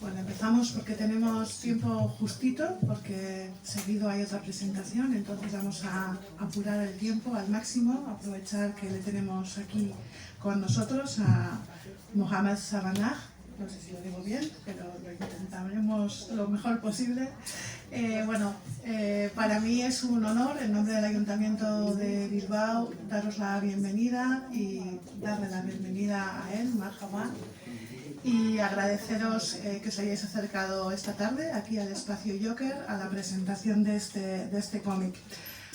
Bueno, empezamos porque tenemos tiempo justito, porque seguido hay otra presentación, entonces vamos a apurar el tiempo al máximo, aprovechar que le tenemos aquí con nosotros a Mohammad Sabaneeh. No sé si lo digo bien, pero lo intentaremos lo mejor posible. Para mí es un honor, en nombre del Ayuntamiento de Bilbao, daros la bienvenida y darle la bienvenida a él, Marhaba, y agradeceros que os hayáis acercado esta tarde aquí al espacio Joker a la presentación de este cómic.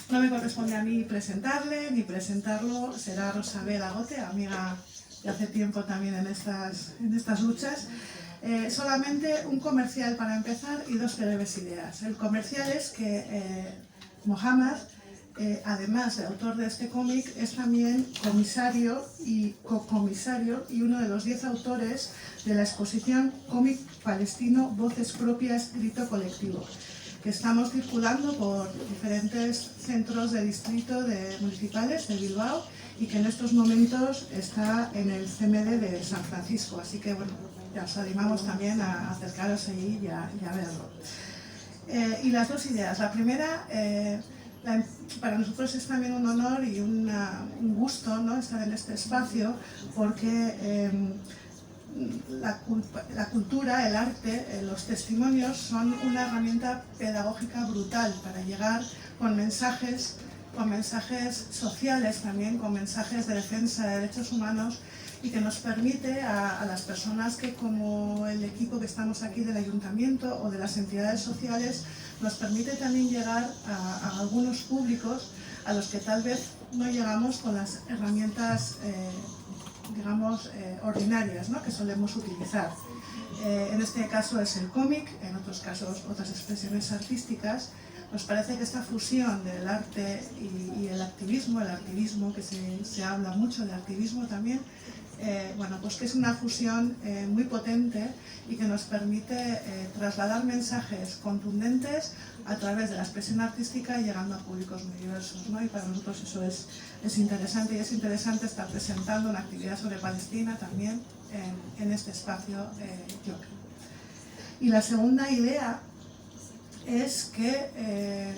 No me corresponde a mí presentarle ni presentarlo, será Rosabel Agote, amiga de hace tiempo también en estas luchas. Solamente un comercial para empezar y dos breves ideas. El comercial es que Mohammad, además de autor de este cómic, es también comisario y cocomisario y uno de los 10 autores de la exposición Cómic Palestino, Voces Propias, Grito Colectivo, que estamos circulando por diferentes centros de distrito municipales de Bilbao y que en estos momentos está en el CMD de San Francisco. Así que bueno, ya os animamos también a acercaros allí y a verlo. Y las dos ideas. La primera, para nosotros es también un honor y un gusto, ¿no?, estar en este espacio, porque la cultura, el arte, los testimonios son una herramienta pedagógica brutal para llegar con mensajes sociales también, con mensajes de defensa de derechos humanos, y que nos permite a las personas que, como el equipo que estamos aquí del Ayuntamiento o de las entidades sociales, nos permite también llegar a algunos públicos a los que tal vez no llegamos con las herramientas ordinarias, ¿no?, que solemos utilizar. En este caso es el cómic, en otros casos otras expresiones artísticas. Nos parece que esta fusión del arte y el activismo, que se habla mucho de activismo también, pues que es una fusión muy potente y que nos permite trasladar mensajes contundentes a través de la expresión artística, llegando a públicos muy diversos, ¿no? Y para nosotros eso es interesante, y es interesante estar presentando una actividad sobre Palestina también en este espacio Joker. Y la segunda idea es que,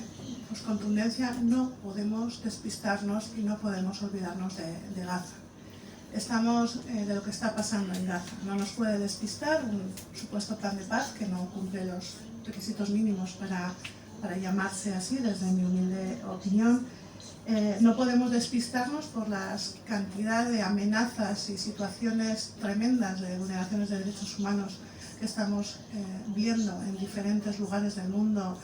con contundencia, no podemos despistarnos y no podemos olvidarnos de Gaza. Estamos de lo que está pasando en Gaza. No nos puede despistar un supuesto plan de paz que no cumple los requisitos mínimos para llamarse así, desde mi humilde opinión. No podemos despistarnos por la cantidad de amenazas y situaciones tremendas de vulneraciones de derechos humanos que estamos viendo en diferentes lugares del mundo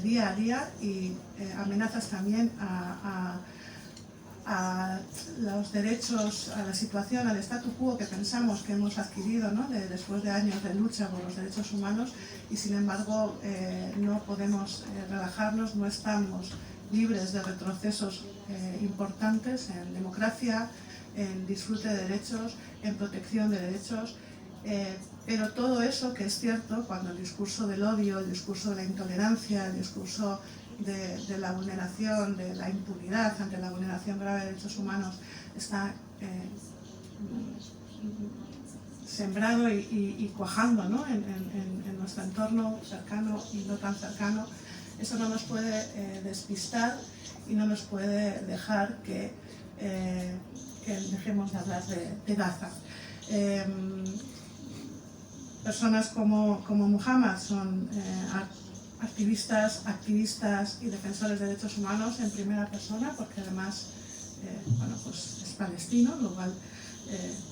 día a día, y amenazas también a los derechos, a la situación, al statu quo que pensamos que hemos adquirido, ¿no?, después de años de lucha por los derechos humanos, y sin embargo no podemos relajarnos, no estamos libres de retrocesos importantes en democracia, en disfrute de derechos, en protección de derechos. Pero todo eso, que es cierto, cuando el discurso del odio, el discurso de la intolerancia, el discurso de la vulneración, de la impunidad ante la vulneración grave de derechos humanos está sembrado y cuajando, ¿no?, en nuestro entorno cercano y no tan cercano, eso no nos puede despistar y no nos puede dejar que dejemos de hablar de Gaza. Personas como Mohammad son activistas y defensores de derechos humanos en primera persona, porque además es palestino, lo cual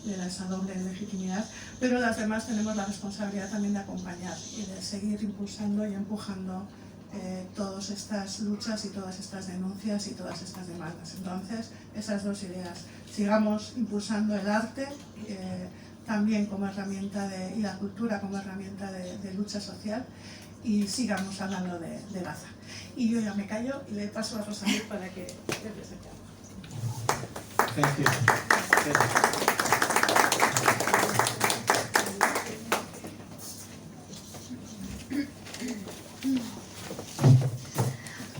le da esa doble legitimidad, pero las demás tenemos la responsabilidad también de acompañar y de seguir impulsando y empujando todas estas luchas y todas estas denuncias y todas estas demandas. Entonces, esas dos ideas: sigamos impulsando el arte también como herramienta y la cultura como herramienta de lucha social, y sigamos hablando de Gaza. Y yo ya me callo y le paso a Rosabel para que le presente algo. Thank you.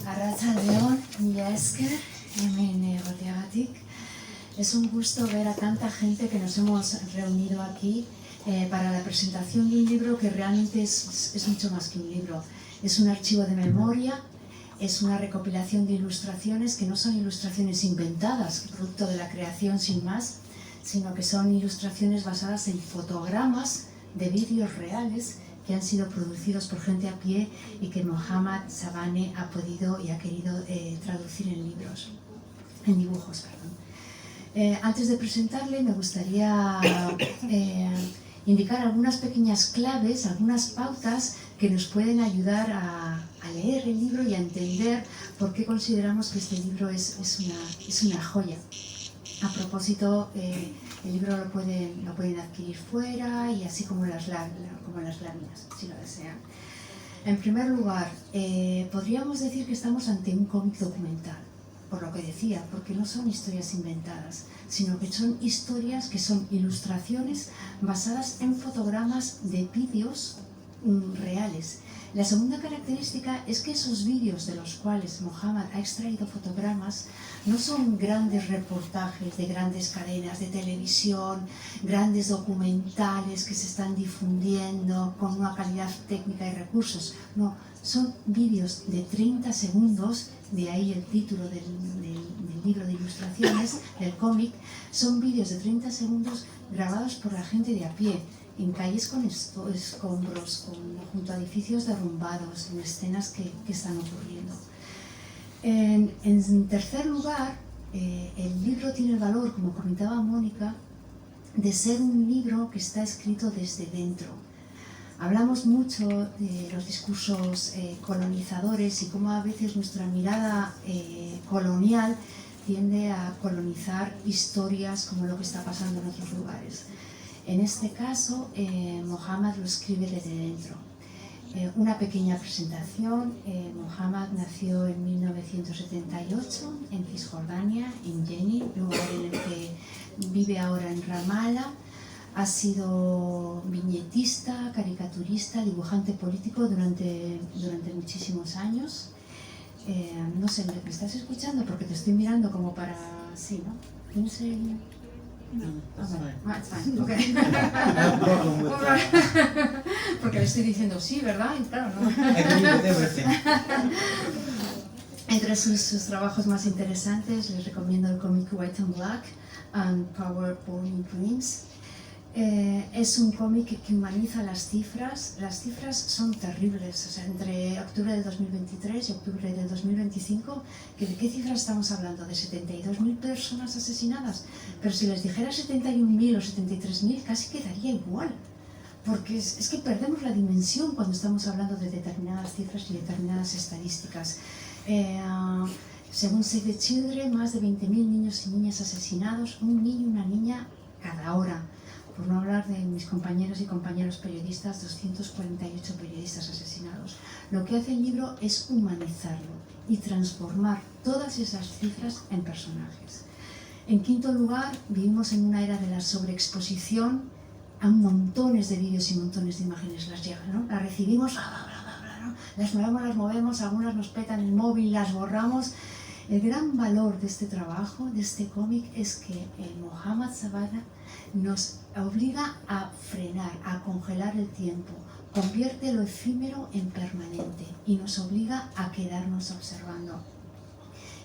Arratsaldeon, mila esker, hemen egoteagatik. Es un gusto ver a tanta gente que nos hemos reunido aquí para la presentación de un libro que realmente es mucho más que un libro. Es un archivo de memoria, es una recopilación de ilustraciones que no son ilustraciones inventadas, producto de la creación sin más, sino que son ilustraciones basadas en fotogramas de vídeos reales que han sido producidos por gente a pie y que Mohammad Sabaneeh ha podido y ha querido traducir en dibujos. Antes de presentarle, me gustaría indicar algunas pequeñas claves, algunas pautas que nos pueden ayudar a leer el libro y a entender por qué consideramos que este libro es una joya. A propósito, el libro lo pueden adquirir fuera y así como las láminas, si lo desean. En primer lugar, podríamos decir que estamos ante un cómic documental, por lo que decía, porque no son historias inventadas, sino que son historias que son ilustraciones basadas en fotogramas de vídeos reales. La segunda característica es que esos vídeos de los cuales Mohammad ha extraído fotogramas no son grandes reportajes de grandes cadenas de televisión, grandes documentales que se están difundiendo con una calidad técnica y recursos. No, son vídeos de 30 segundos, de ahí el título del libro de ilustraciones, del cómic. Son vídeos de 30 segundos grabados por la gente de a pie, en calles con escombros, junto a edificios derrumbados, en escenas que están ocurriendo. En tercer lugar, el libro tiene el valor, como comentaba Mónica, de ser un libro que está escrito desde dentro. Hablamos mucho de los discursos colonizadores y cómo a veces nuestra mirada colonial tiende a colonizar historias como lo que está pasando en otros lugares. En este caso, Mohammad lo escribe desde dentro. Una pequeña presentación. Mohammad nació en 1978 en Cisjordania, en Jenin, lugar en el que vive ahora en Ramallah. Ha sido viñetista, caricaturista, dibujante político durante muchísimos años. No sé, ¿me estás escuchando? Porque te estoy mirando como para... Sí, ¿no? ¿Quién se...? No, that's fine. It's fine. Okay. No problem with that. Porque le estoy diciendo sí, ¿verdad? Y claro, no. I agree with everything. Entre sus trabajos más interesantes les recomiendo el cómic White and Black and Power Born Dreams. Es un cómic que humaniza las cifras. Las cifras son terribles, o sea, entre octubre de 2023 y octubre de 2025, ¿de qué cifras estamos hablando? ¿De 72.000 personas asesinadas? Pero si les dijera 71.000 o 73.000, casi quedaría igual, porque es que perdemos la dimensión cuando estamos hablando de determinadas cifras y determinadas estadísticas. Según Save the Children, más de 20.000 niños y niñas asesinados, un niño y una niña cada hora. Por no hablar de mis compañeros y compañeros periodistas, 248 periodistas asesinados. Lo que hace el libro es humanizarlo y transformar todas esas cifras en personajes. En quinto lugar, vivimos en una era de la sobreexposición a montones de vídeos y montones de imágenes las llegan, ¿no? Las recibimos, ¿no? Las movemos, algunas nos petan el móvil, las borramos. El gran valor de este trabajo, de este cómic, es que Mohammad Sabaneeh nos obliga a frenar, a congelar el tiempo, convierte lo efímero en permanente y nos obliga a quedarnos observando.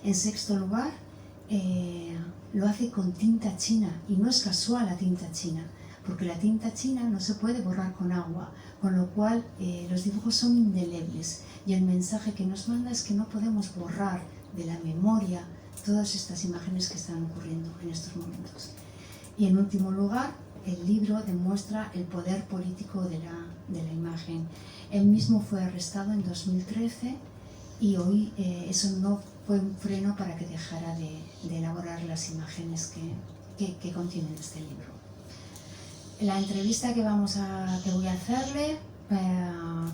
En sexto lugar, lo hace con tinta china, y no es casual la tinta china, porque la tinta china no se puede borrar con agua, con lo cual los dibujos son indelebles, y el mensaje que nos manda es que no podemos borrar de la memoria todas estas imágenes que están ocurriendo en estos momentos. Y en último lugar, el libro demuestra el poder político de la imagen. Él mismo fue arrestado en 2013 y hoy eso no fue un freno para que dejara de elaborar las imágenes que contienen este libro. La entrevista que voy a hacerle,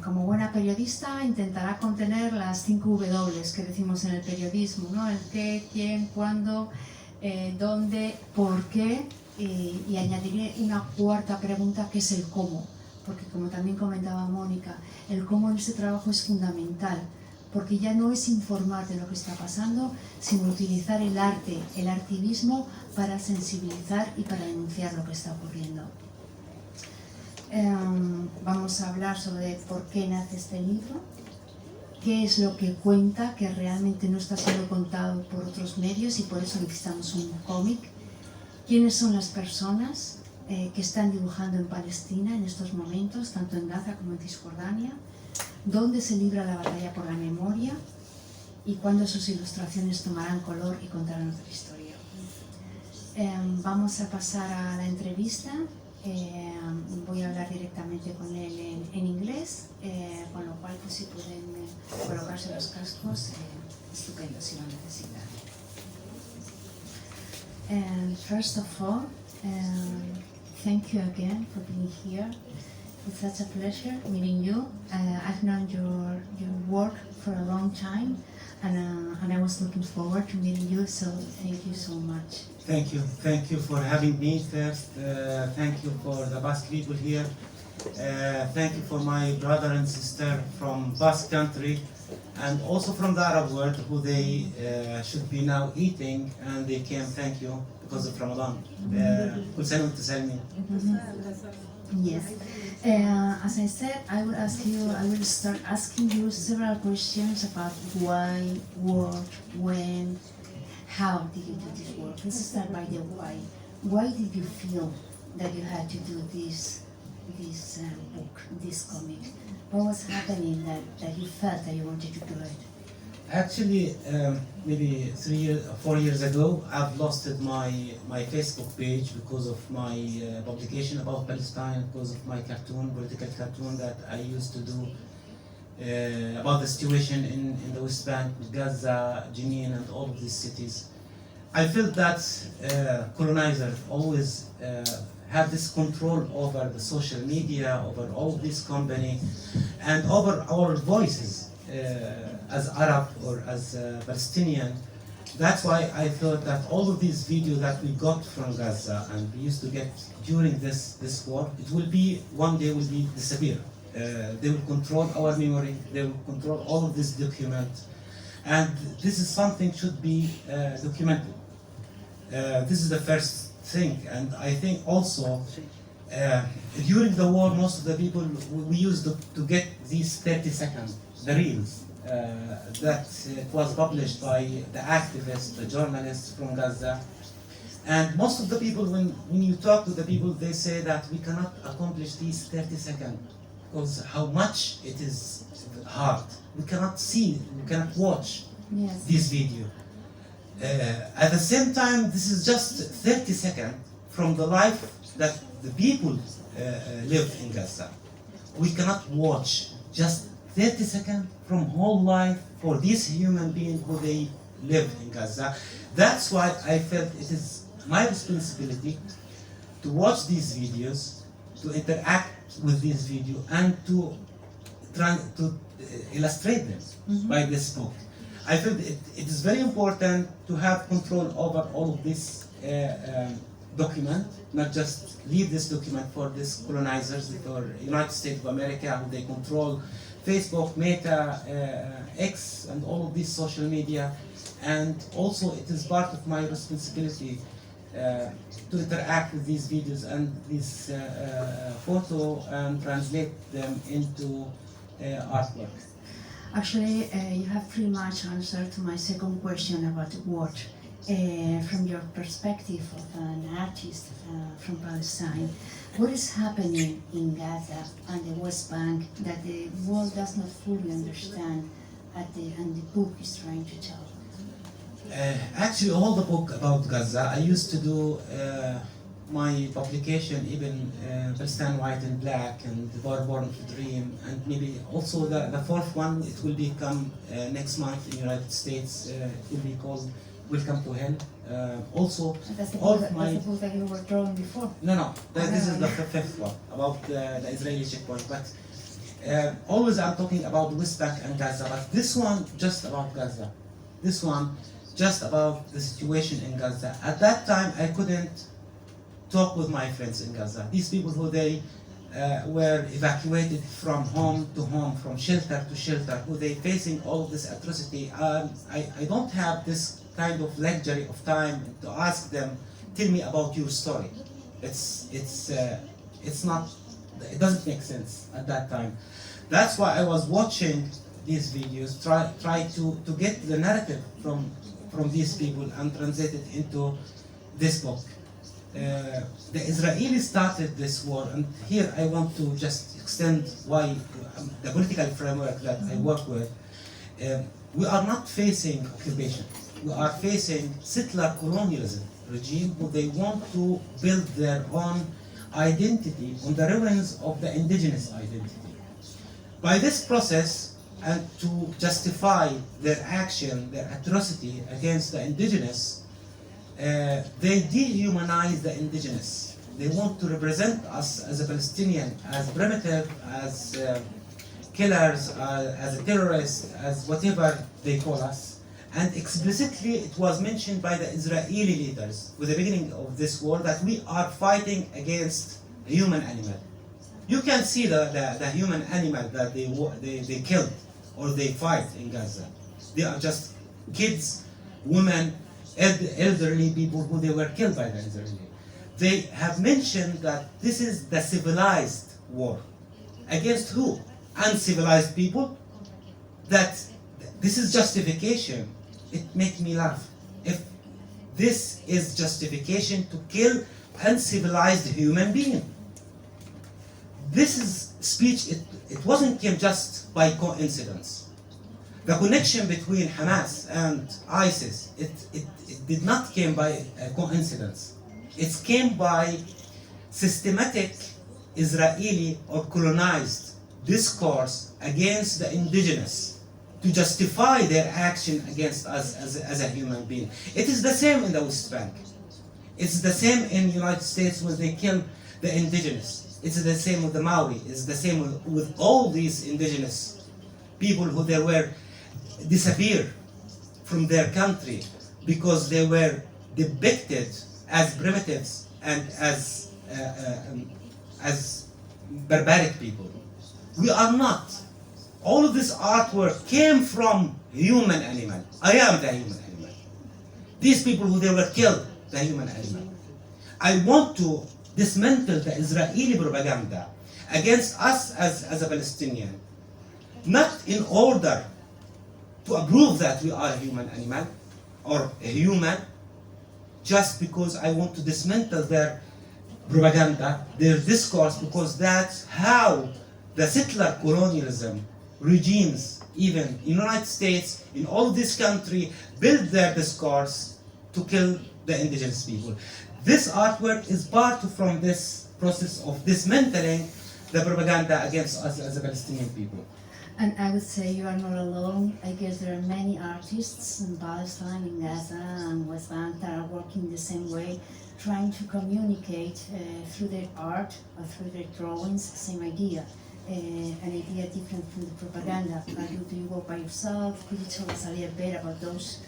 como buena periodista, intentará contener las 5 W que decimos en el periodismo, ¿no? El qué, quién, cuándo, dónde, por qué, y añadiré una cuarta pregunta, que es el cómo, porque como también comentaba Mónica, el cómo en este trabajo es fundamental, porque ya no es informar de lo que está pasando, sino utilizar el arte, el artivismo, para sensibilizar y para denunciar lo que está ocurriendo. Vamos a hablar sobre por qué nace este libro, qué es lo que cuenta, que realmente no está siendo contado por otros medios y por eso necesitamos un cómic. ¿Quiénes son las personas que están dibujando en Palestina en estos momentos, tanto en Gaza como en Cisjordania? ¿Dónde se libra la batalla por la memoria? ¿Y cuándo sus ilustraciones tomarán color y contarán otra historia? Vamos a pasar a la entrevista. Voy a hablar directamente con él en inglés, con lo cual pues, si pueden colocarse los cascos, estupendo si lo necesitan. And first of all, thank you again for being here. It's such a pleasure meeting you. I've known your work for a long time, and I was looking forward to meeting you, so thank you so much. Thank you for having me first. Thank you for the Basque people here. Thank you for my brother and sister from Basque country, and also from the Arab world who they should be now eating, and they came. Thank you because of Ramadan. كل سنة وأنتم سالمين. Yes. As I said, I will start asking you several questions about why, what, when, how did you do this work. Let's start by the why. Why did you feel that you had to do this book, this comic? What was happening that you felt that you wanted to do it? Actually, maybe 4 years ago, I've lost my Facebook page because of my publication about Palestine, because of my political cartoon that I used to do about the situation in the West Bank, Gaza, Jenin, and all of these cities. I felt that colonizers always have this control over the social media, over all this company, and over our voices. As Arab or as Palestinian. That's why I thought that all of these videos that we got from Gaza and we used to get during this war, it will be, one day will be disappear. They will control our memory, they will control all of this document, and this is something should be documented. This is the first thing, and I think also during the war, most of the people we used to get these 30-second, the reels. That was published by the activists, the journalists from Gaza. And most of the people, when you talk to the people, they say that we cannot accomplish these 30 seconds because how much it is hard. We cannot see, we cannot watch this video. At the same time, this is just 30 seconds from the life that the people live in Gaza. We cannot watch just 30 seconds from whole life for this human being who they live in Gaza. That's why I felt it is my responsibility to watch these videos, to interact with this video, and to try to illustrate them by this book. I felt it is very important to have control over all of this document, not just leave this document for these colonizers, for United States of America, who they control Facebook, Meta, X, and all of these social media. And also it is part of my responsibility to interact with these videos and this photo and translate them into artwork. Actually, you have pretty much answered to my second question about what, from your perspective of an artist from Palestine. What is happening in Gaza and the West Bank that the world does not fully understand and the book is trying to tell? Actually, all the book about Gaza, I used to do my publication, even Palestine White and Black, and The War Born to Dream, and maybe also the fourth one, it will become next month in the United States, it will be called Welcome to Hell. Also, That's the all book, my... that's the book that you were drawing before. No, this is the fifth one, about the Israeli checkpoint, but always I'm talking about West Bank and Gaza, but this one just about Gaza. This one just about the situation in Gaza. At that time, I couldn't talk with my friends in Gaza. These people who they were evacuated from home to home, from shelter to shelter, who they facing all of this atrocity. I don't have this kind of luxury of time to ask them, tell me about your story. It's not it doesn't make sense at that time. That's why I was watching these videos, try to get the narrative from these people and translate it into this book. The Israelis started this war, and here I want to just extend why the political framework that I work with. We are not facing occupation. We are facing settler colonialism regime who they want to build their own identity on the ruins of the indigenous identity. By this process, and to justify their action, their atrocity against the indigenous, they dehumanize the indigenous. They want to represent us as a Palestinian, as primitive, as killers, as a terrorist, as whatever they call us. And explicitly it was mentioned by the Israeli leaders with the beginning of this war that we are fighting against a human animal. You can see the human animal that they killed or they fight in Gaza. They are just kids, women, elderly people who they were killed by the Israeli. They have mentioned that this is the civilized war. Against who? Uncivilized people? That this is justification. It makes me laugh. If this is justification to kill uncivilized human being. This is speech, it wasn't came just by coincidence. The connection between Hamas and ISIS, it did not came by coincidence. It came by systematic Israeli or colonized discourse against the indigenous to justify their action against us as a human being. It is the same in the West Bank. It's the same in the United States when they kill the indigenous. It's the same with the Maori. It's the same with all these indigenous people who they were disappeared from their country because they were depicted as primitives and as barbaric people. We are not. All of this artwork came from human animal. I am the human animal. These people who they were killed, the human animal. I want to dismantle the Israeli propaganda against us as a Palestinian, not in order to approve that we are a human animal or a human, just because I want to dismantle their propaganda, their discourse, because that's how the settler colonialism regimes, even in the United States, in all this country, build their discourse to kill the indigenous people. This artwork is part from this process of dismantling the propaganda against us as a Palestinian people. And I would say you are not alone. I guess there are many artists in Palestine, in Gaza and West Bank that are working the same way, trying to communicate through their art or through their drawings, same idea. An idea different from the propaganda. Do you work by yourself? Could you tell us a little bit about those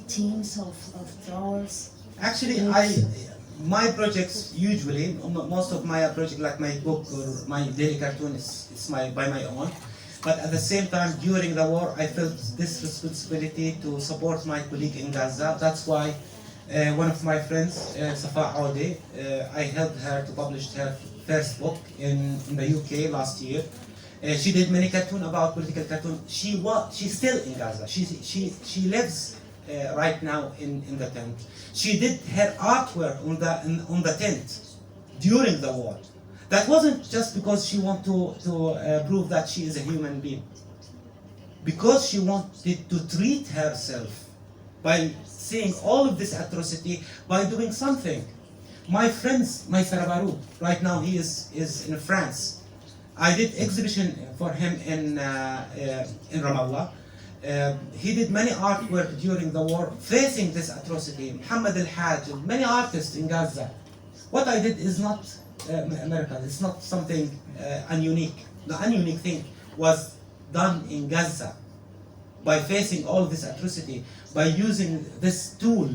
teams of drawers? Actually, my projects usually, most of my projects, like my book or my daily cartoon, is by my own. But at the same time, during the war, I felt this responsibility to support my colleague in Gaza. That's why one of my friends, Safa Audi, I helped her to publish her first book in the UK last year. She did many cartoons about political cartoon. She's still in Gaza. She lives right now in the tent. She did her artwork on the tent during the war. That wasn't just because she wanted to prove that she is a human being. Because she wanted to treat herself by seeing all of this atrocity by doing something. My friends, my Sarabaru, right now he is in France. I did exhibition for him in Ramallah. He did many artwork during the war facing this atrocity. Mohammad al-Hajj, many artists in Gaza. What I did is not American, it's not something ununique. The ununique thing was done in Gaza by facing all this atrocity, by using this tool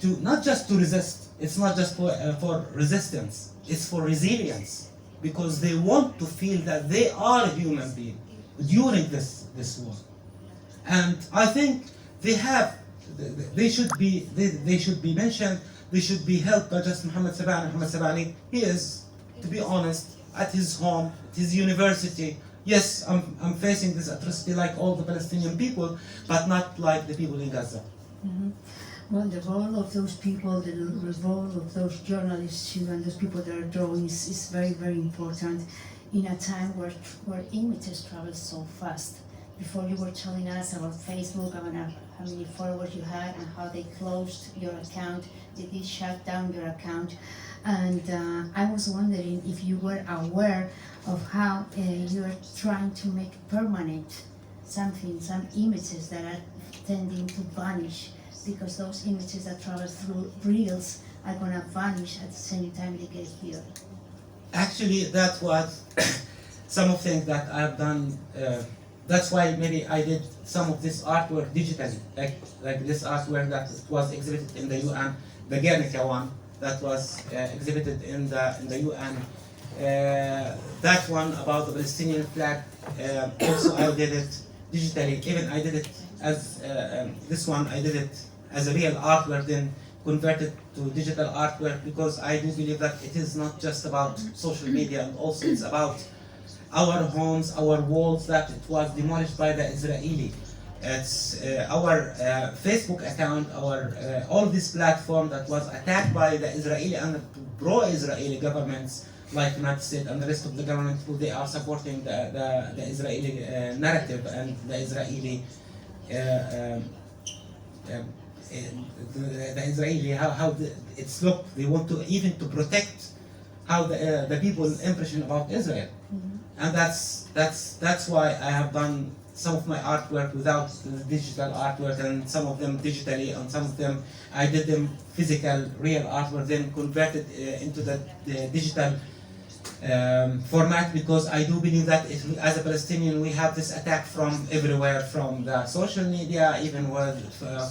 to not just to resist, it's not just for resistance, it's for resilience, because they want to feel that they are a human being during this war. And I think they should be mentioned. They should be helped by just Mohammad Sabaneeh. He is, to be honest, at his home, at his university. Yes, I'm facing this atrocity like all the Palestinian people, but not like the people in Gaza. Mhm. Well, the role of those people, the role of those journalists too, and those people that are drawing is very, very important in a time where images travel so fast. Before you were telling us about Facebook, about how many followers you had and how they closed your account, they did shut down your account. And I was wondering if you were aware of how you are trying to make permanent something, some images that are tending to vanish, because those images that travel through reels are going to vanish at the same time they get here. Actually, that was some of things that I've done. That's why maybe I did some of this artwork digitally, like this artwork that was exhibited in the UN, the Guernica one that was exhibited in the UN. That one about the Palestinian flag. Also, I did it digitally. Even I did it as this one. I did it as a real artwork, then converted to digital artwork, because I do believe that it is not just about social media, and also it's about our homes, our walls that it was demolished by the Israeli. It's our Facebook account, our all this platform that was attacked by the Israeli and pro-Israeli governments like United States and the rest of the government, who they are supporting the Israeli narrative and the Israeli the Israeli how it's look. They want to even to protect how the people's impression about Israel. And that's why I have done some of my artwork without the digital artwork, and some of them digitally, and some of them I did them physical, real artwork, then converted into the digital format, because I do believe that as a Palestinian we have this attack from everywhere, from the social media, even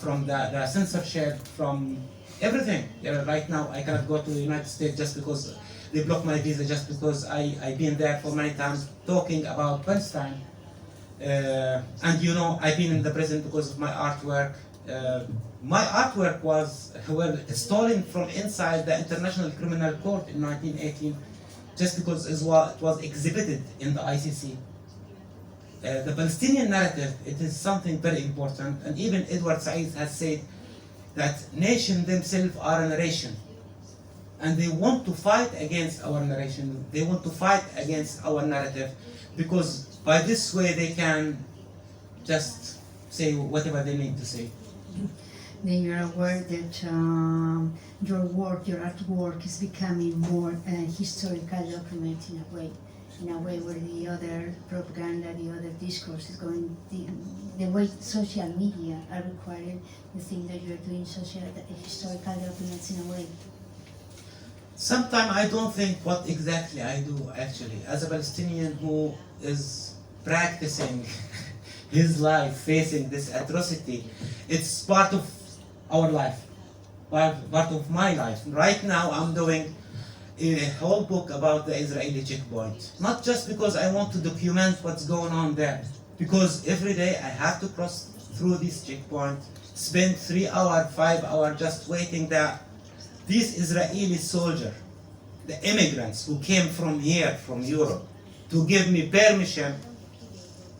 from the censorship, from everything. Right now I cannot go to the United States just because they blocked my visa, just because I've been there for many times talking about Palestine. And you know, I've been in the prison because of my artwork. My artwork was stolen from inside the International Criminal Court in 1918, just because it was exhibited in the ICC. The Palestinian narrative, it is something very important, and even Edward Said has said that nations themselves are a narration, and they want to fight against our narration, they want to fight against our narrative, because by this way they can just say whatever they need to say. Then you're aware that your work, your artwork is becoming more historical document in a way where the other propaganda, the other discourse is going, the way social media are required. You think that you're doing historical documents in a way? Sometimes I don't think what exactly I do actually. As a Palestinian who is practicing his life, facing this atrocity, it's part of our life, part of my life. Right now I'm doing a whole book about the Israeli checkpoint. Not just because I want to document what's going on there, because every day I have to cross through this checkpoint, spend 3 hours, 5 hours just waiting that these Israeli soldiers, the immigrants who came from here, from Europe, to give me permission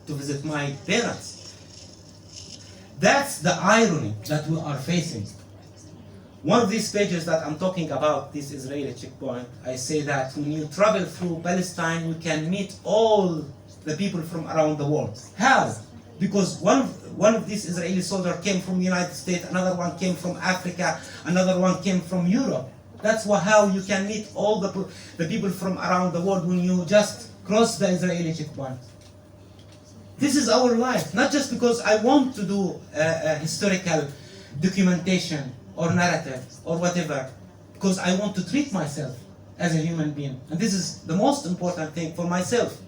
to visit my parents. That's the irony that we are facing. One of these pages that I'm talking about, this Israeli checkpoint, I say that when you travel through Palestine, you can meet all the people from around the world. How? Because one of these Israeli soldiers came from the United States, another one came from Africa, another one came from Europe. That's how you can meet all the people from around the world when you just cross the Israeli checkpoint. This is our life, not just because I want to do historical documentation or narrative or whatever, because I want to treat myself as a human being. And this is the most important thing for myself.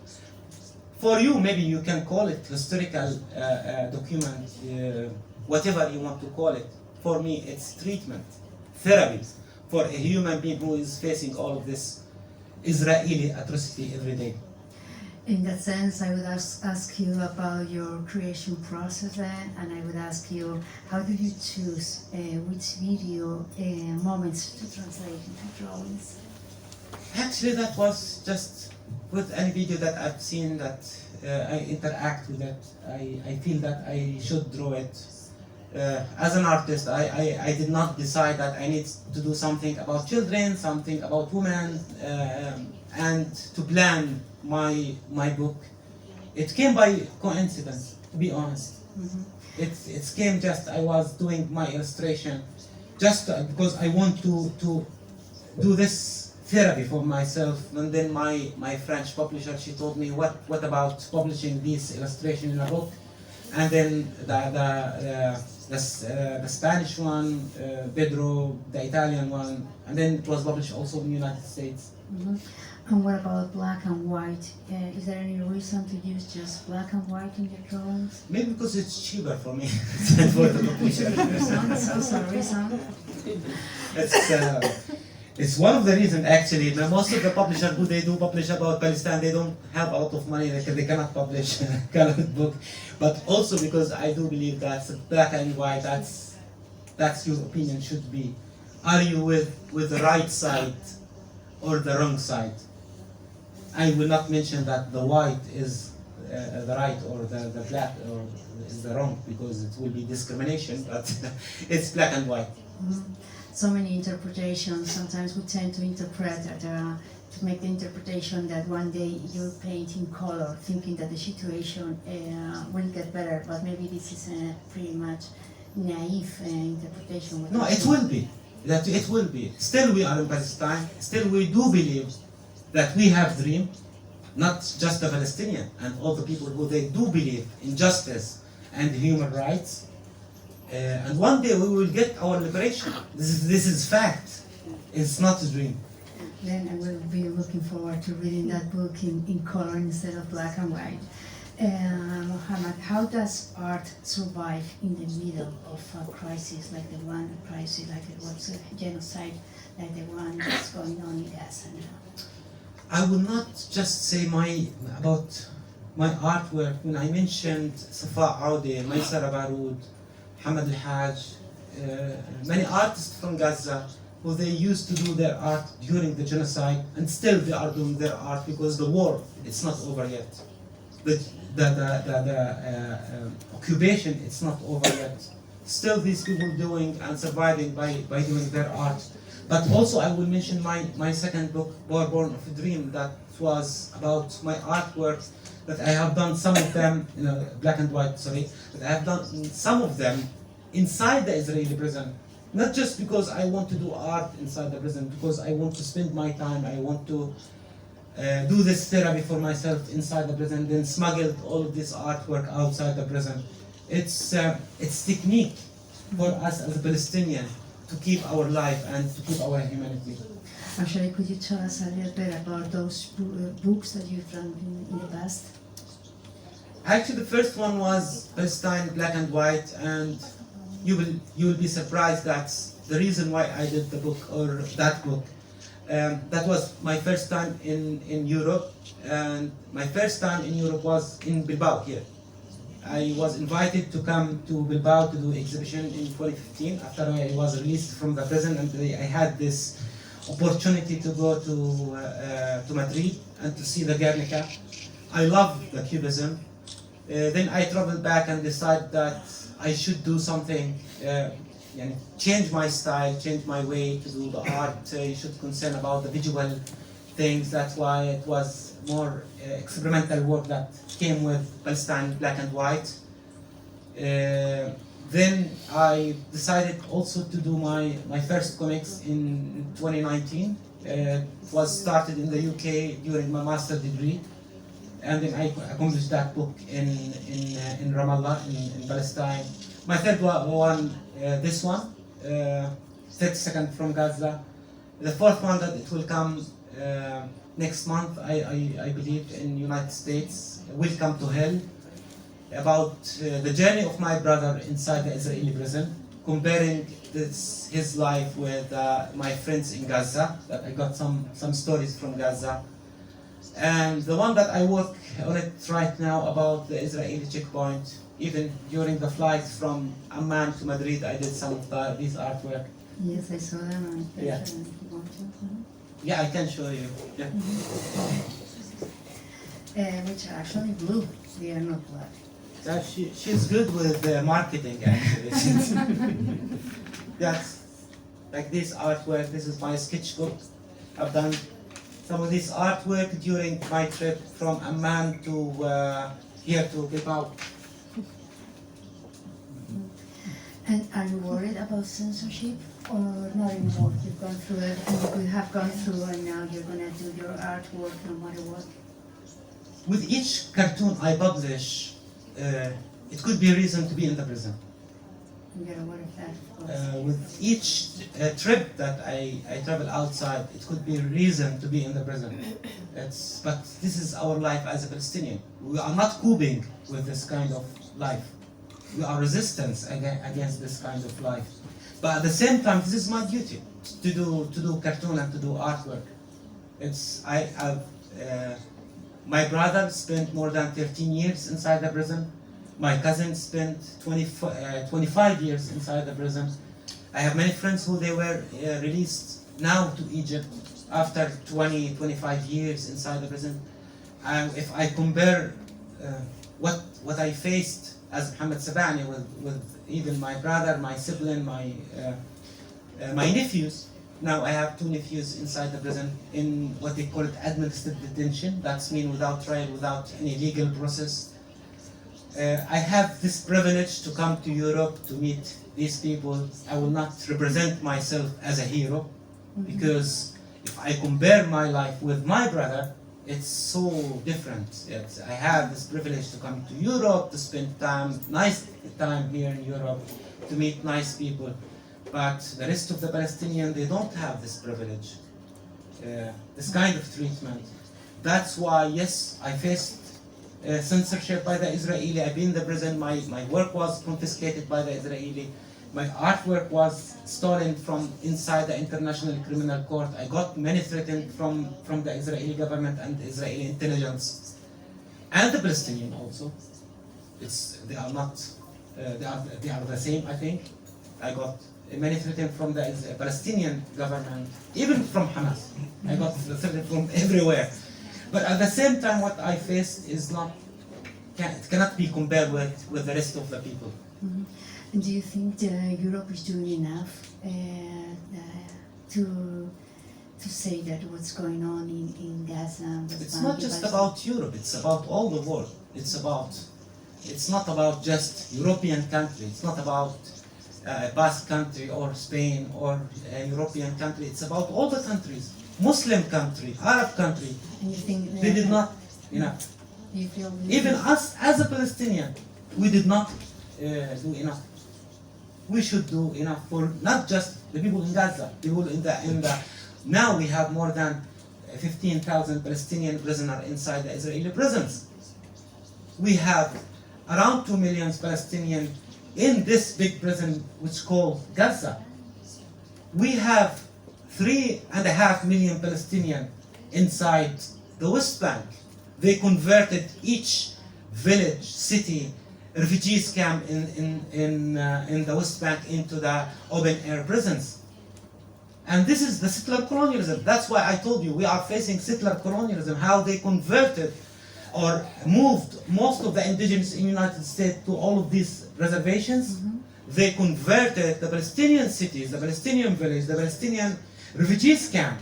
For you, maybe you can call it historical document, whatever you want to call it. For me, it's treatment, therapy for a human being who is facing all of this Israeli atrocity every day. In that sense, I would ask you about your creation process then, and I would ask you, how did you choose which video moments to translate into drawings? Actually, that was just with any video that I've seen that I interact with it, I feel that I should draw it. As an artist, I did not decide that I need to do something about children, something about women, and to plan my book. It came by coincidence, to be honest. It came just, I was doing my illustration just because I want to do this therapy for myself. And then my French publisher, she told me, what about publishing this illustration in a book? And then the Spanish one, Pedro, the Italian one, and then it was published also in the United States. And what about black and white? Is there any reason to use just black and white in your drawings? Maybe because it's cheaper for me than for the publisher. It's also a reason. It's one of the reasons actually. Most of the publishers who they do publish about Palestine, they don't have a lot of money. They cannot publish a colored book. But also because I do believe that black and white, that's your opinion should be. Are you with the right side or the wrong side? I will not mention that the white is the right or the black or is the wrong, because it will be discrimination, but it's black and white. So many interpretations. Sometimes we tend to interpret to make the interpretation that one day you'll paint in color, thinking that the situation will get better, but maybe this is a pretty much naive interpretation. No, it will be. That it will be. Still we are in Palestine, still we do believe that we have dream, not just the Palestinian and all the people who they do believe in justice and human rights. And one day we will get our liberation. This is fact. It's not a dream. Then I will be looking forward to reading that book in color instead of black and white. Mohammad, how does art survive in the middle of a crisis like the one, a genocide like the one that's going on in Gaza now? I will not just say about my artwork. When I mentioned Safa Aoude, Maysara Baroud, Hamad Al-Haj, many artists from Gaza who they used to do their art during the genocide, and still they are doing their art because the war, it's not over yet. The occupation, it's not over yet. Still these people doing and surviving by doing their art. But also I will mention my second book, Born of a Dream, that was about my artwork that I have done some of them, black and white, sorry, that I have done some of them inside the Israeli prison. Not just because I want to do art inside the prison, because I want to spend my time, I want to do this therapy for myself inside the prison, then smuggled all of this artwork outside the prison. It's technique for us as a Palestinian to keep our life and to keep our humanity. Actually, could you tell us a little bit about those books that you've done in the past? Actually, the first one was Palestine black and white, and you will be surprised that's the reason why I did the book or that book. That was my first time in Europe, and my first time in Europe was in Bilbao here. I was invited to come to Bilbao to do exhibition in 2015 after I was released from the prison, and I had this opportunity to go to Madrid and to see the Guernica. I love the Cubism. Then I traveled back and decided that I should do something, change my style, change my way to do the art. You should concern about the visual things. That's why it was more experimental work that came with Palestine black and white. Then I decided also to do my first comics in 2019. It was started in the UK during my master's degree, and then I accomplished that book in Ramallah in Palestine. My third one, this one, 30 Seconds from Gaza. The fourth one that it will come next month, I believe, in United States, Welcome to Hell, about the journey of my brother inside the Israeli prison, comparing his life with my friends in Gaza. That I got some stories from Gaza. And the one that I work on it right now about the Israeli checkpoint, even during the flight from Amman to Madrid, I did some of these artwork. Yes, I saw them on Yeah. picture. Yeah, I can show you. Yeah. which are actually blue. They are not black. She's good with marketing, actually. That's like this artwork. This is my sketchbook. I've done some of this artwork during my trip from Amman to here to Bilbao. And are you worried about censorship or not anymore? You've gone through everything you have gone through, and now you're going to do your artwork no matter what. With each cartoon I publish, it could be a reason to be in the prison. You're aware of that, of course. With each trip that I travel outside, it could be a reason to be in the prison. But this is our life as a Palestinian. We are not coping with this kind of life. We are resistance against this kind of life. But at the same time, this is my duty to do cartoon and to do artwork. My brother spent more than 13 years inside the prison. My cousin spent 25 years inside the prison. I have many friends who they were released now to Egypt after 25 years inside the prison. If I compare what I faced as Mohammad Sabaneeh with even my brother, my sibling, my nephews. Now I have 2 nephews inside the prison in what they call it administrative detention. That's mean without trial, without any legal process. I have this privilege to come to Europe to meet these people. I will not represent myself as a hero, because if I compare my life with my brother, it's so different. I have this privilege to come to Europe, to spend nice time here in Europe, to meet nice people. But the rest of the Palestinians, they don't have this privilege, this kind of treatment. That's why, yes, I faced censorship by the Israeli. I've been in the prison. My work was confiscated by the Israeli. My artwork was stolen from inside the International Criminal Court. I got many threatened from the Israeli government and the Israeli intelligence, and the Palestinian also. They are not. They are the same. I think I got many threatened from the Palestinian government, even from Hamas. I got threatened from everywhere. But at the same time, what I faced is it cannot be compared with the rest of the people. Mm-hmm. And do you think Europe is doing enough to say that what's going on in Gaza? It's not just about Europe. It's about all the world. It's not about just European country. It's not about a Basque country or Spain or a European country. It's about all the countries. Muslim country, Arab country. And you think they did not enough. You feel even us as a Palestinian, we did not do enough. We should do enough for not just the people in Gaza, people in the now we have more than 15,000 Palestinian prisoners inside the Israeli prisons. We have around 2 million Palestinians in this big prison which is called Gaza. We have 3.5 million Palestinians inside the West Bank. They converted each village, city, refugees camp in the West Bank into the open-air prisons. And this is the settler colonialism. That's why I told you we are facing settler colonialism, how they converted or moved most of the indigenous in the United States to all of these reservations. Mm-hmm. They converted the Palestinian cities, the Palestinian village, the Palestinian refugees camp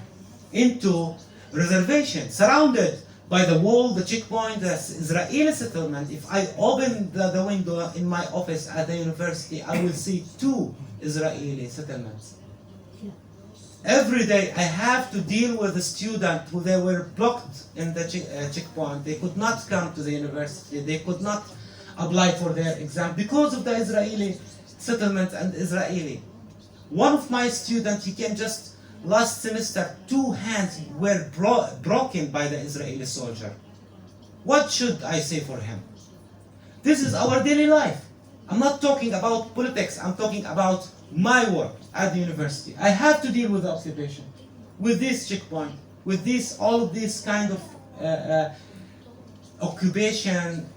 into reservations, surrounded by the wall, the checkpoint, the Israeli settlement. If I open the window in my office at the university, I will see 2 Israeli settlements. Every day I have to deal with the students who they were blocked in the checkpoint. They could not come to the university. They could not apply for their exam because of the Israeli settlement and Israeli. One of my students, he came just last semester, 2 hands were broken by the Israeli soldier. What should I say for him? This is our daily life. I'm not talking about politics. I'm talking about my work at the university. I have to deal with the occupation, with this checkpoint, with all of these kind of occupation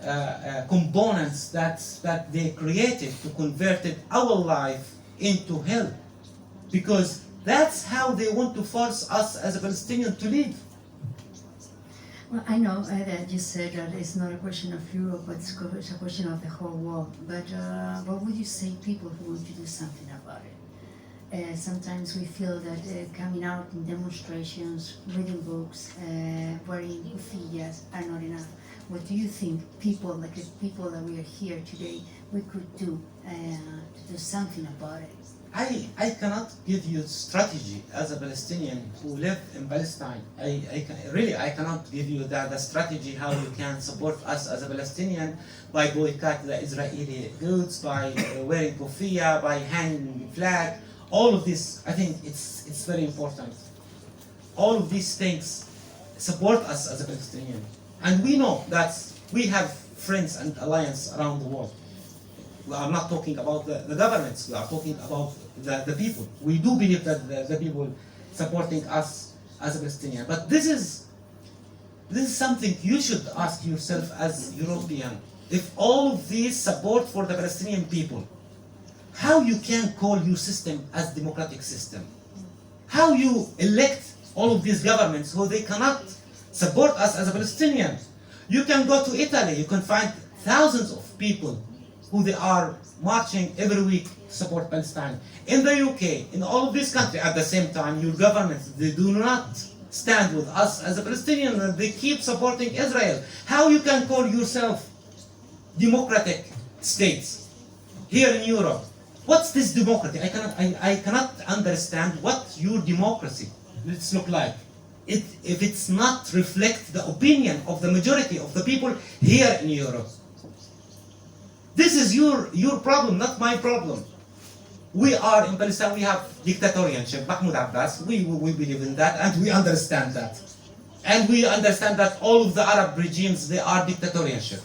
components that they created to convert our life into hell. Because that's how they want to force us as a Palestinian to live. Well, I know that you said that it's not a question of Europe, but it's a question of the whole world. But what would you say people who want to do something about it? Sometimes we feel that coming out in demonstrations, reading books, wearing kufiyas are not enough. What do you think people, like the people that we are here today, we could do to do something about it? I cannot give you strategy as a Palestinian who live in Palestine. I cannot give you the strategy how you can support us as a Palestinian by boycott the Israeli goods, by wearing kufiya, by hanging flag. All of this, I think it's very important. All of these things support us as a Palestinian. And we know that we have friends and alliance around the world. We are not talking about the governments, we are talking about the people. We do believe that the people supporting us as a Palestinian. But this is something you should ask yourself as European. If all of these support for the Palestinian people, how you can call your system as democratic system? How you elect all of these governments who they cannot support us as a Palestinian? You can go to Italy, you can find thousands of people who they are marching every week to support Palestine. In the UK, in all of these countries, at the same time, your governments, they do not stand with us as a Palestinian, they keep supporting Israel. How you can call yourself democratic states here in Europe? What's this democracy? I cannot understand what your democracy look like. If it's not reflect the opinion of the majority of the people here in Europe. This is your problem, not my problem. We are in Palestine, we have dictatorship, Mahmoud Abbas, we believe in that and we understand that. And we understand that all of the Arab regimes, they are dictatorship.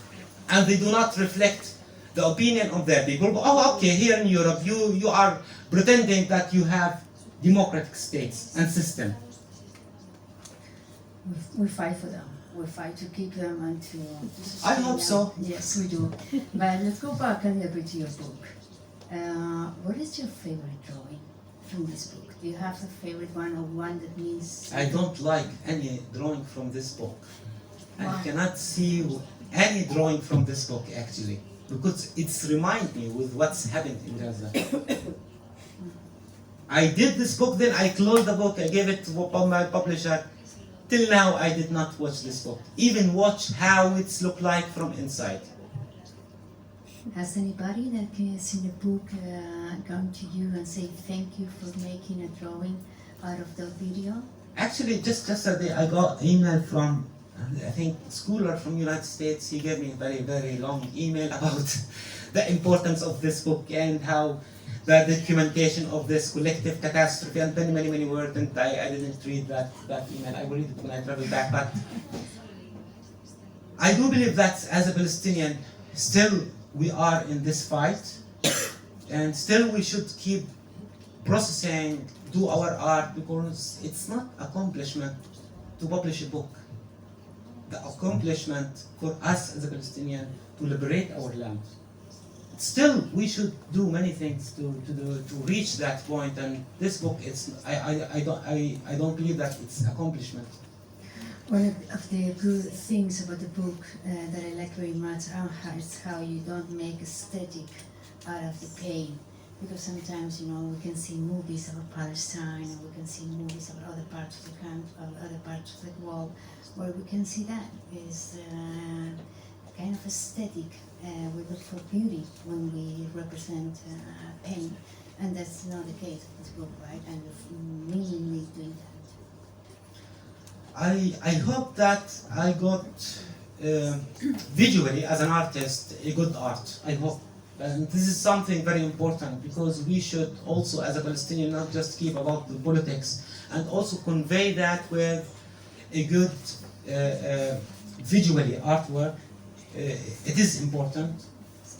And they do not reflect the opinion of their people. Oh, okay, here in Europe, you are pretending that you have democratic states and system. We fight for them. We fight to keep them and to I hope so. Yes, we do. But let's go back a little bit to your book. What is your favorite drawing from this book? Do you have a favorite one or one that means... I don't like any drawing from this book. Wow. I cannot see any drawing from this book actually, because it's remind me with what's happened in Gaza. I did this book, then I closed the book, I gave it to my publisher. Till now, I did not watch this book. Even watch how it's look like from inside. Has anybody that can see the book gone to you and say thank you for making a drawing out of the video? Actually, just yesterday, I got email from, I think, schooler from United States. He gave me a very, very long email about the importance of this book and how the documentation of this collective catastrophe and many, many, many words. And I didn't read that email. I will read it when I travel back. But I do believe that as a Palestinian, still we are in this fight, and still we should keep processing, do our art, because it's not accomplishment to publish a book. The accomplishment for us as a Palestinian to liberate our land. Still, we should do many things to reach that point, and this book, I don't believe that it's accomplishment. One of the good things about the book that I like very much is how you don't make aesthetic out of the pain. Because sometimes, you know, we can see movies about Palestine, and we can see movies about other parts of the country, other parts of the world, where we can see that is kind of aesthetic. We look for beauty when we represent pain, and that's not the case of this book, right? And mainly doing that. I hope that I got visually as an artist a good art. I hope. And this is something very important, because we should also, as a Palestinian, not just keep about the politics, and also convey that with a good visually artwork. It is important.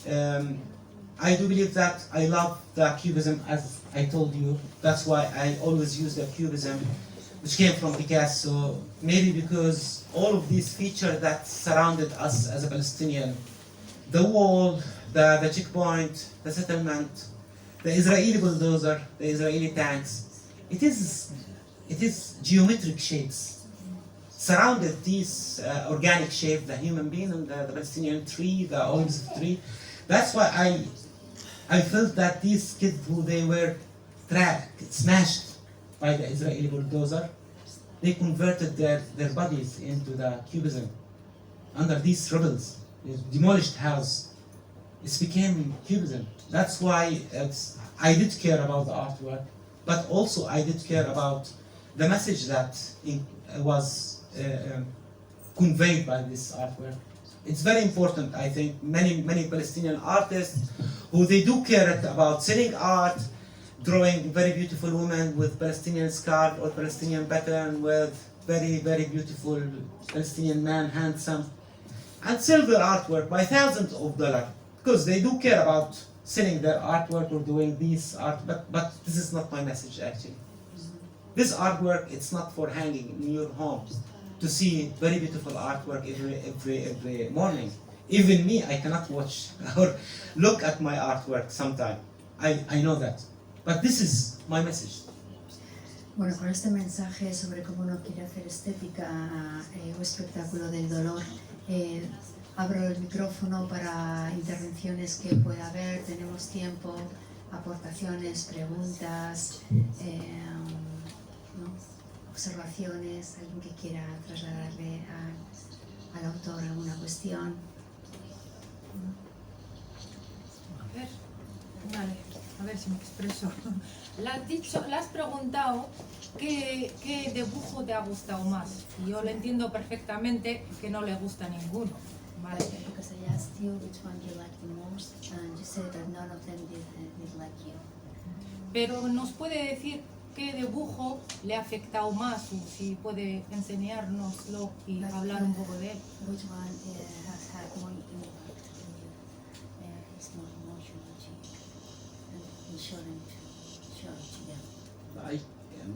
I do believe that I love the cubism, as I told you. That's why I always use the cubism, which came from Picasso. Maybe because all of these features that surrounded us as a Palestinian, the wall, the checkpoint, the settlement, the Israeli bulldozer, the Israeli tanks, it is geometric shapes. surrounded this organic shape, the human being and the Palestinian tree, the olive tree. That's why I felt that these kids who they were smashed by the Israeli bulldozer, they converted their bodies into the cubism under these rebels. They demolished house. It became cubism. That's why I did care about the artwork, but also I did care about the message that was conveyed by this artwork. It's very important, I think. Many Palestinian artists who they do care about selling art, drawing very beautiful women with Palestinian scarf or Palestinian pattern with very, very beautiful Palestinian man, handsome, and sell their artwork by thousands of dollars because they do care about selling their artwork or doing this art, but this is not my message actually. This artwork, it's not for hanging in your home to see very beautiful artwork every morning. Even me, I cannot watch or look at my artwork sometime. I know that. But this is my message. Bueno, con este mensaje sobre cómo no quiere hacer estética o espectáculo del dolor, abro el micrófono para intervenciones que pueda haber. Tenemos tiempo, aportaciones, preguntas, ¿no? Observaciones, alguien que quiera trasladarle al autor alguna cuestión. A ver si me expreso. Le has preguntado qué dibujo te ha gustado más. Y yo lo entiendo perfectamente que no le gusta ninguno. ¿Vale? Because I asked you which one you like the most, and you said that none of them did like you. Pero nos puede decir qué dibujo le ha afectado más, o si puede enseñárnoslo y hablar un poco de él. Which one has had more impact on you? It's more emotional to you, and showing to them.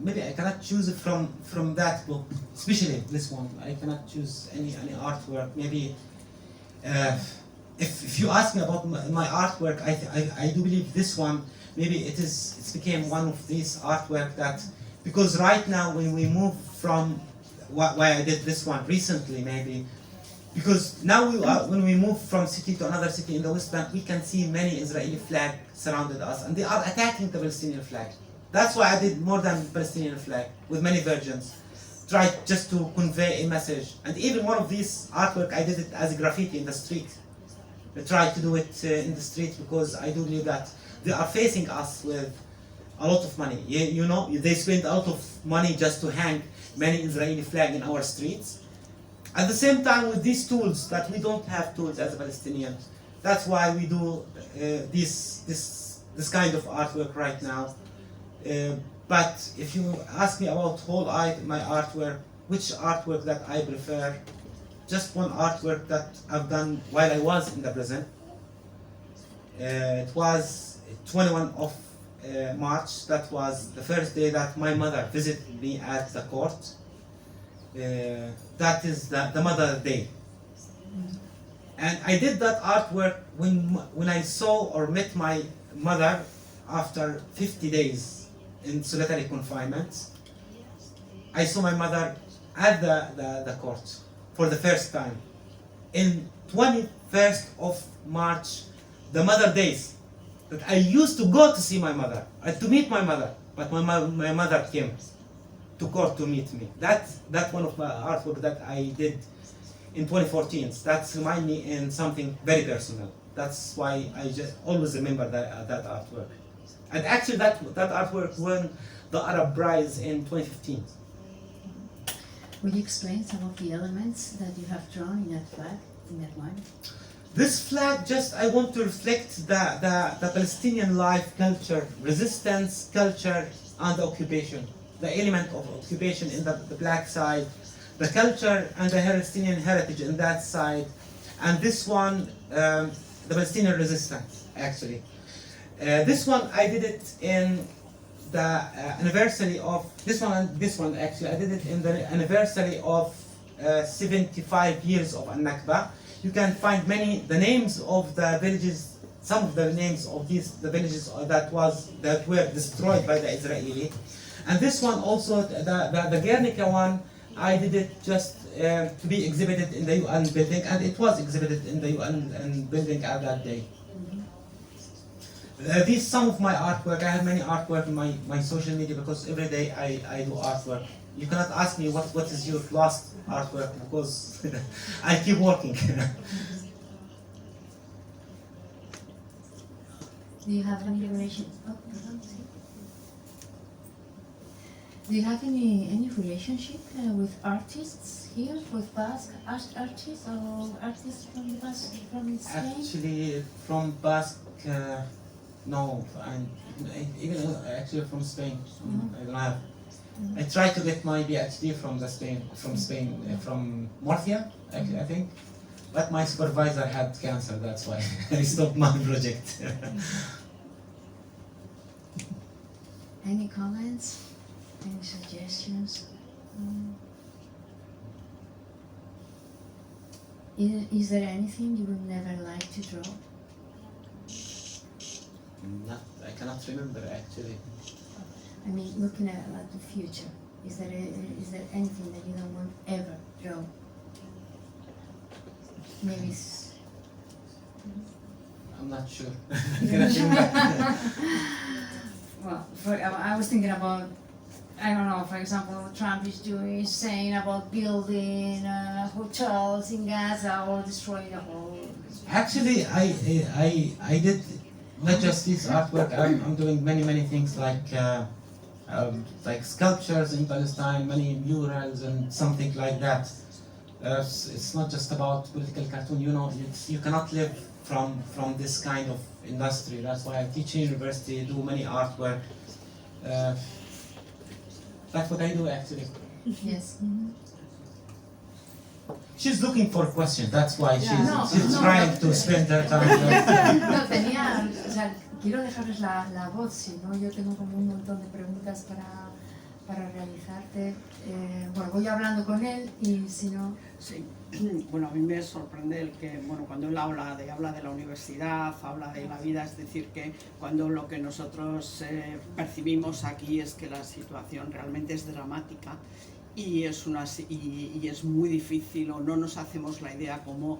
Maybe I cannot choose it from that book, especially this one. I cannot choose any artwork. Maybe if you ask me about my artwork, I do believe this one. Maybe it's became one of these artwork that, because right now when we move from why I did this one recently, maybe because now when we move from city to another city in the West Bank, we can see many Israeli flag surrounded us, and they are attacking the Palestinian flag. That's why I did more than Palestinian flag with many versions, tried just to convey a message. And even one of these artwork, I did it as a graffiti in the street. I tried to do it in the street because I do believe that they are facing us with a lot of money. You know, they spend a lot of money just to hang many Israeli flag in our streets. At the same time, with these tools, that we don't have tools as a Palestinian. That's why we do this kind of artwork right now. But if you ask me about my artwork, which artwork that I prefer, just one artwork that I've done while I was in the prison. It was 21 of March. That was the first day that my mother visited me at the court. That is the Mother's Day. And I did that artwork when I saw or met my mother after 50 days in solitary confinement. I saw my mother at the court for the first time. In 21st of March, the Mother Days, that I used to go to see my mother, to meet my mother, but my mother came to court to meet me. That's one of my artwork that I did in 2014. That reminds me in something very personal. That's why I just always remember that artwork. And actually that artwork won the Arab Prize in 2015. Will you explain some of the elements that you have drawn in that flag, in that one? This flag, just I want to reflect the Palestinian life, culture, resistance, culture, and the occupation. The element of occupation in the black side, the culture and the Palestinian heritage in that side, and this one, the Palestinian resistance, actually. This one, I did it in the anniversary of, this one actually, I did it in the anniversary of 75 years of Al-Nakba. You can find the names of the villages, some of the names of the villages that were destroyed by the Israeli. And this one also, the Guernica one, I did it just to be exhibited in the UN building, and it was exhibited in the UN building at that day. These some of my artwork. I have many artwork in my social media because every day I do artwork. You cannot ask me what is your last artwork because I keep working. Do you have any relation? Oh, pardon, sí. Do you have any relationship with artists here, with Basque artists or artists from the Basque from Spain? Actually, from Basque, no, and even actually from Spain, I don't have. I tried to get my PhD from Spain, from Murcia, I think, but my supervisor had cancer. That's why I stopped my project. Any comments? Any suggestions? Is there anything you would never like to draw? I cannot remember actually. I mean, looking at the future, is there anything that you don't want ever draw? Maybe it's... I'm not sure. I cannot remember. Well, I was thinking about, I don't know, for example, Trump is saying about building hotels in Gaza or destroying the whole... Actually, I did not just this artwork. I'm doing many things like sculptures in Palestine, many murals and something like that. It's not just about political cartoon. You know, you cannot live from this kind of industry. That's why I teach in university, do many artwork. That's what I do actually. Yes. She's looking for a question. That's why Yeah. she's trying to spend her time. No, tenía, o sea, quiero dejarles la voz, si no, yo tengo como un montón de preguntas para realizarte. Bueno, voy hablando con él y si no... Sí, bueno, a mí me sorprende el que, bueno, cuando él habla de la universidad, habla de la vida, es decir, que cuando lo que nosotros percibimos aquí es que la situación realmente es dramática y es muy difícil, o no nos hacemos la idea cómo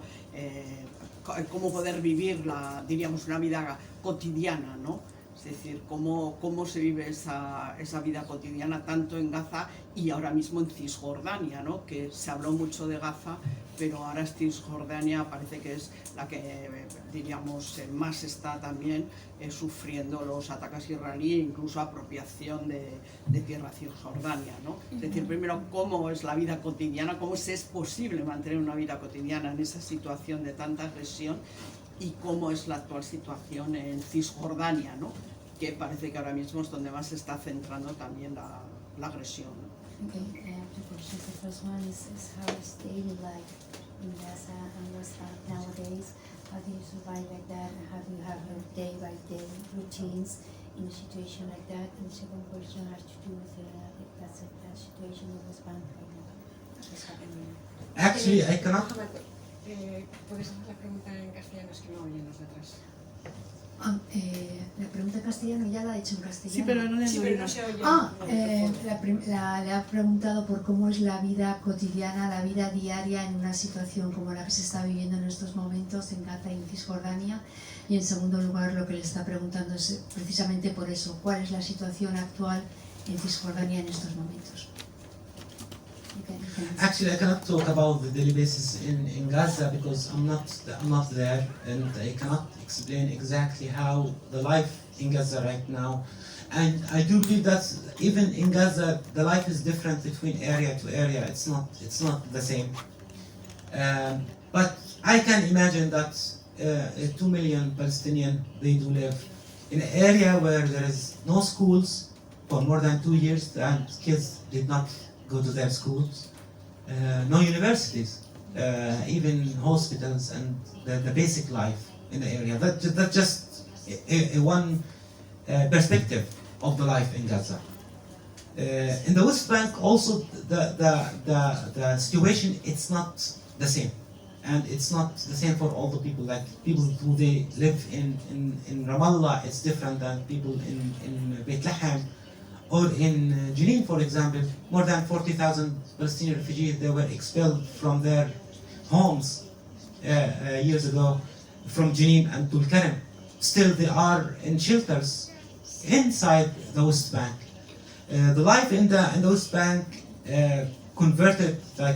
poder vivir diríamos, una vida cotidiana, ¿no? Es decir, cómo se vive esa vida cotidiana tanto en Gaza y ahora mismo en Cisjordania, ¿no? Que se habló mucho de Gaza, pero ahora Cisjordania parece que es la que, diríamos, más está también sufriendo los ataques israelíes, incluso apropiación de tierra Cisjordania, ¿no? Es decir, primero, cómo es la vida cotidiana, cómo es posible mantener una vida cotidiana en esa situación de tanta agresión, y cómo es la actual situación en Cisjordania, ¿no? Que parece que ahora mismo es donde más se está centrando también la agresión, ¿no? Okay, I have two questions. The first one is how is daily life in Gaza and West Bank nowadays? How do you survive like that? And how do you have your day-by-day routines in a situation like that? And the second question has to do with that situation in West Bank right now. What's happening? Actually, I cannot. ¿Puedes hacer la pregunta en castellano? Es que no oyen los de atrás. La pregunta en castellano ya la he hecho en castellano. Sí, pero no Sí, pero no se oye. Le ha preguntado por cómo es la vida cotidiana, la vida diaria en una situación como la que se está viviendo en estos momentos en Gaza y en Cisjordania. Y en segundo lugar, lo que le está preguntando es precisamente por eso, ¿cuál es la situación actual en Cisjordania en estos momentos? Actually, I cannot talk about the daily basis in Gaza because I'm not there, and I cannot explain exactly how the life in Gaza right now. And I do believe that even in Gaza, the life is different between area to area. It's not the same. But I can imagine that 2 million Palestinians, they do live in an area where there is no schools for more than 2 years, and kids did not go to their schools, no universities, even hospitals, and the basic life in the area. That's just one perspective of the life in Gaza. In the West Bank, also the situation, it's not the same, and it's not the same for all the people. Like people who they live in Ramallah, it's different than people in Beit Lahem or in Jenin, for example, more than 40,000 Palestinian refugees, they were expelled from their homes years ago, from Jenin and Tulkarem. Still, they are in shelters inside the West Bank. The life in the West Bank converted like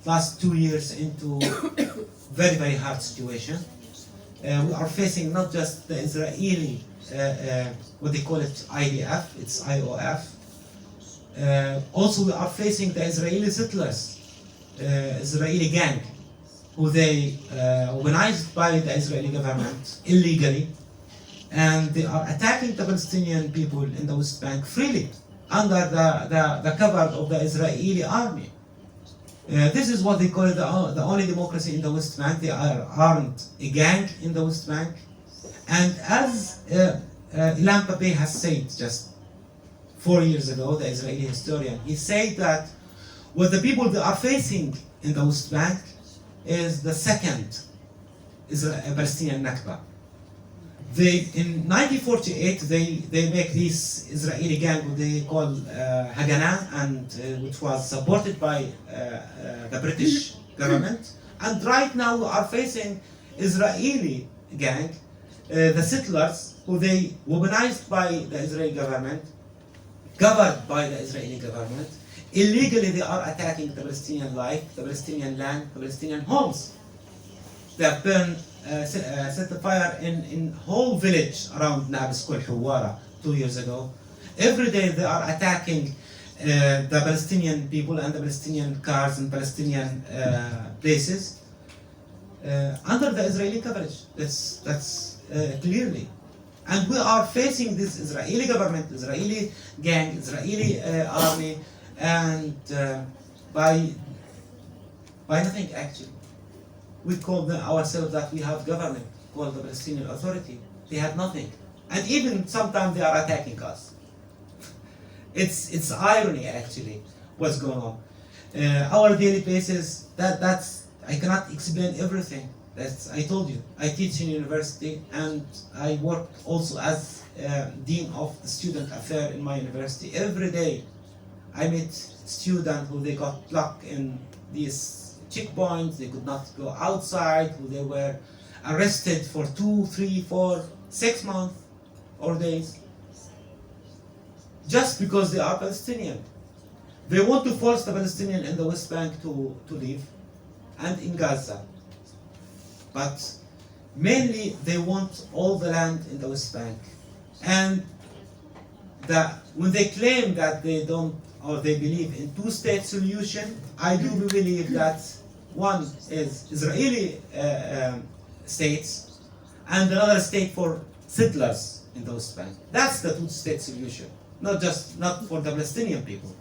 last 2 years into very, very hard situation. We are facing not just the Israeli, what they call it IDF, it's IOF. Also we are facing the Israeli settlers, Israeli gang, who they organized by the Israeli government illegally, and they are attacking the Palestinian people in the West Bank freely under the cover of the Israeli army. This is what they call it the only democracy in the West Bank. They are armed a gang in the West Bank, and as Ilan Pappé has said just 4 years ago, the Israeli historian, he said that what the people they are facing in the West Bank is the second Palestinian Nakba. In 1948, they make this Israeli gang, what they call Haganah, and which was supported by the British government. And right now we are facing Israeli gang, the settlers, who they weaponized by the Israeli government, governed by the Israeli government. Illegally, they are attacking the Palestinian life, the Palestinian land, the Palestinian homes. They have burned, set the fire in whole village around Nablus called Hawara 2 years ago. Every day they are attacking the Palestinian people and the Palestinian cars and Palestinian places under the Israeli coverage. That's clearly. And we are facing this Israeli government, Israeli gang, Israeli army, and by nothing actually. We call ourselves that we have government called the Palestinian Authority. They have nothing, and even sometimes they are attacking us. It's irony actually what's going on. Our daily basis. That's I cannot explain everything. I told you, I teach in university and I work also as Dean of the Student Affairs in my university. Every day I meet students who they got blocked in these checkpoints, they could not go outside, who they were arrested for 2, 3, 4, 6 months or days, just because they are Palestinian. They want to force the Palestinian in the West Bank to leave, and in Gaza. But mainly they want all the land in the West Bank. And when they claim that they don't, or they believe in two-state solution, I do believe that one is Israeli states and another state for settlers in the West Bank. That's the two-state solution, not for the Palestinian people.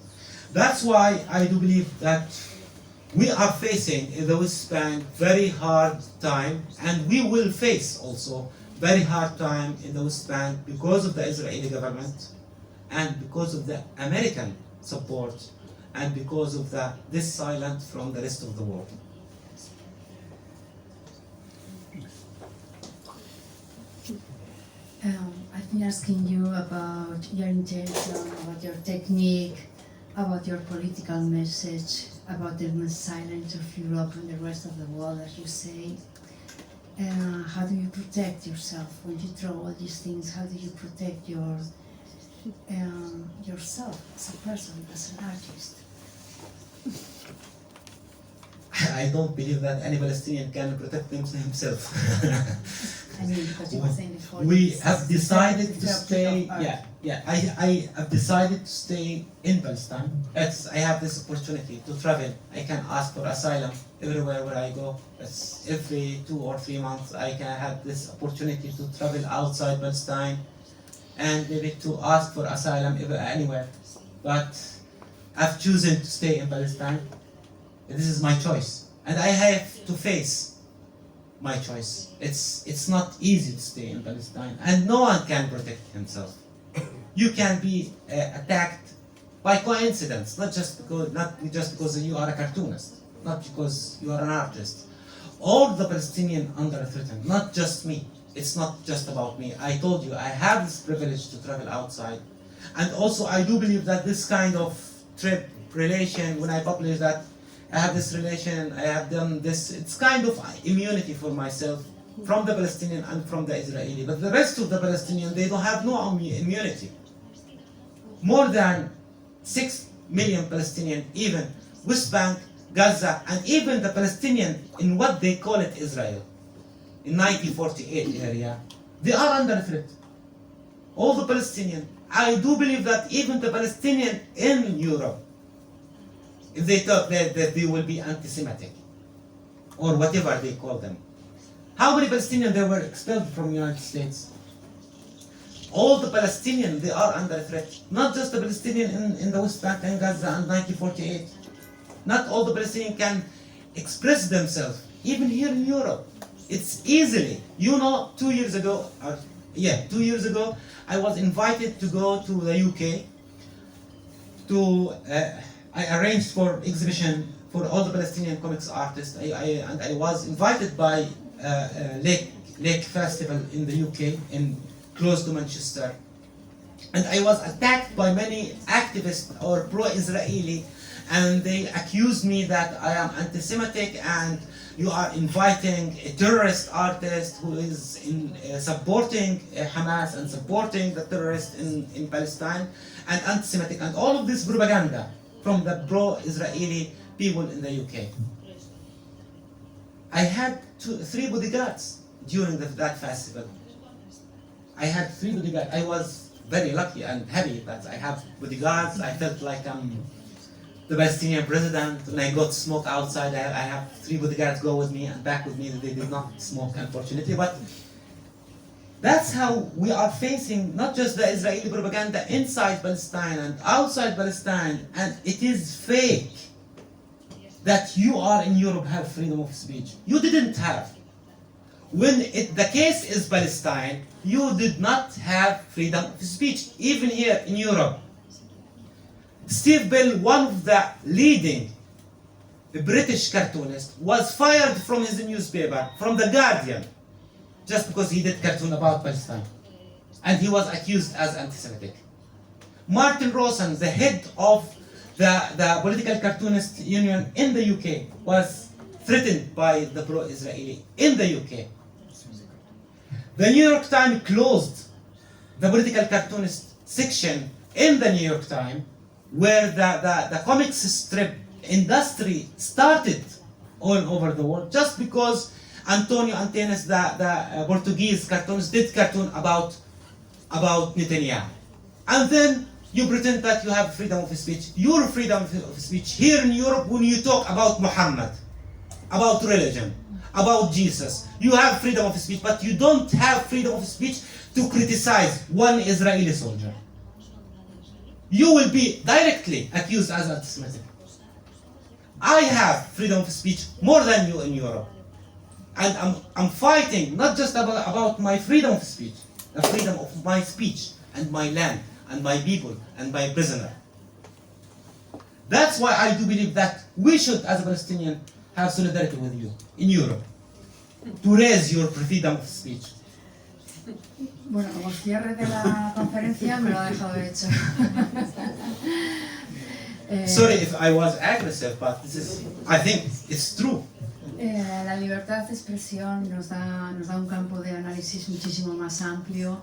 That's why I do believe that we are facing in the West Bank very hard time, and we will face also very hard time in the West Bank because of the Israeli government and because of the American support and because of this silence from the rest of the world. I've been asking you about your intention, about your technique, about your political message, about the silence of Europe and the rest of the world, as you say. How do you protect yourself when you throw all these things? How do you protect yourself as a person, as an artist? I don't believe that any Palestinian can protect himself. I mean, because you were saying before. We have decided to stay. I have decided to stay in Palestine. I have this opportunity to travel. I can ask for asylum everywhere where I go. Every 2 or 3 months I can have this opportunity to travel outside Palestine and maybe to ask for asylum anywhere. But I've chosen to stay in Palestine. This is my choice, and I have to face my choice. It's not easy to stay in Palestine, and no one can protect himself. You can be attacked by coincidence, not just because you are a cartoonist, not because you are an artist. All the Palestinians under threat, not just me. It's not just about me. I told you I have this privilege to travel outside, And also I do believe that this kind of trip relation, when I publish that I have this relation, I have done this, it's kind of immunity for myself from the Palestinian and from the Israeli. But the rest of the Palestinians, they don't have no immunity. More than 6 million Palestinians, even West Bank, Gaza, and even the Palestinian in what they call it Israel, in 1948 area, they are under threat. All the Palestinians. I do believe that even the Palestinian in Europe, if they thought that they will be anti-Semitic, or whatever they call them. How many Palestinians they were expelled from the United States? All the Palestinians, they are under threat. Not just the Palestinian in the West Bank and Gaza in 1948. Not all the Palestinians can express themselves, even here in Europe. It's easily. You know, 2 years ago, 2 years ago, I was invited to go to the UK to, I arranged for exhibition for all the Palestinian comics artists. And I was invited by Lake Festival in the UK, close to Manchester. And I was attacked by many activists or pro-Israeli, and they accused me that I am anti-Semitic and you are inviting a terrorist artist who is supporting Hamas and supporting the terrorists in Palestine, and anti-Semitic, and all of this propaganda from the pro-Israeli people in the UK. I had 3 bodyguards during that festival. I had 3 bodyguards. I was very lucky and happy that I have bodyguards. I felt like I'm the Palestinian president. When I got smoke outside, I have 3 bodyguards go with me and back with me. They did not smoke, unfortunately. But that's how we are facing not just the Israeli propaganda inside Palestine and outside Palestine, and it is fake that you are in Europe have freedom of speech. You didn't have. When the case is Palestine, you did not have freedom of speech, even here in Europe. Steve Bell, one of the leading British cartoonists, was fired from his newspaper, from The Guardian, just because he did cartoon about Palestine. And he was accused as anti-Semitic. Martin Rosen, the head of the political cartoonist union in the UK, was threatened by the pro-Israeli in the UK. The New York Times closed the political cartoonist section in the New York Times, where the comics strip industry started all over the world, just because Antonio Antenes, the Portuguese cartoonist, did cartoon about Netanyahu. And then you pretend that you have freedom of speech. Your freedom of speech here in Europe, when you talk about Muhammad, about religion, about Jesus, you have freedom of speech, but you don't have freedom of speech to criticize one Israeli soldier. You will be directly accused as anti-Semitic. I have freedom of speech more than you in Europe. And I'm fighting not just about my freedom of speech, the freedom of my speech and my land and my people and my prisoner. That's why I do believe that we should, as a Palestinian, have solidarity with you in Europe to raise your freedom of speech. Bueno, como cierre de la conferencia me lo ha dejado hecho. Sorry if I was aggressive, but I think it's true. La libertad de expresión nos da un campo de análisis muchísimo más amplio.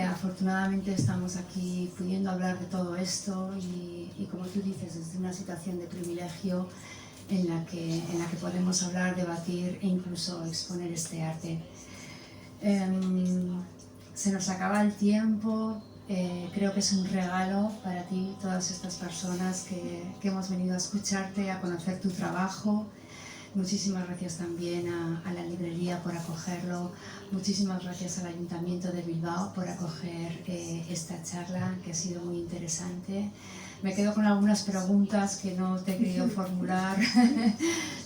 Afortunadamente estamos aquí pudiendo hablar de todo esto y como tú dices, desde una situación de privilegio en la que podemos hablar, debatir e incluso exponer este arte. Se nos acaba el tiempo. Creo que es un regalo para ti, todas estas personas que hemos venido a escucharte, a conocer tu trabajo. Muchísimas gracias también a la librería por acogerlo. Muchísimas gracias al Ayuntamiento de Bilbao por acoger esta charla, que ha sido muy interesante. Me quedo con algunas preguntas que no te he querido formular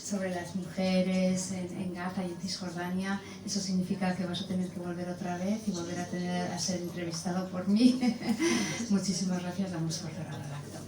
sobre las mujeres en Gaza y en Cisjordania. Eso significa que vas a tener que volver otra vez y volver a ser entrevistado por mí. Muchísimas gracias, damos por cerrado el acto.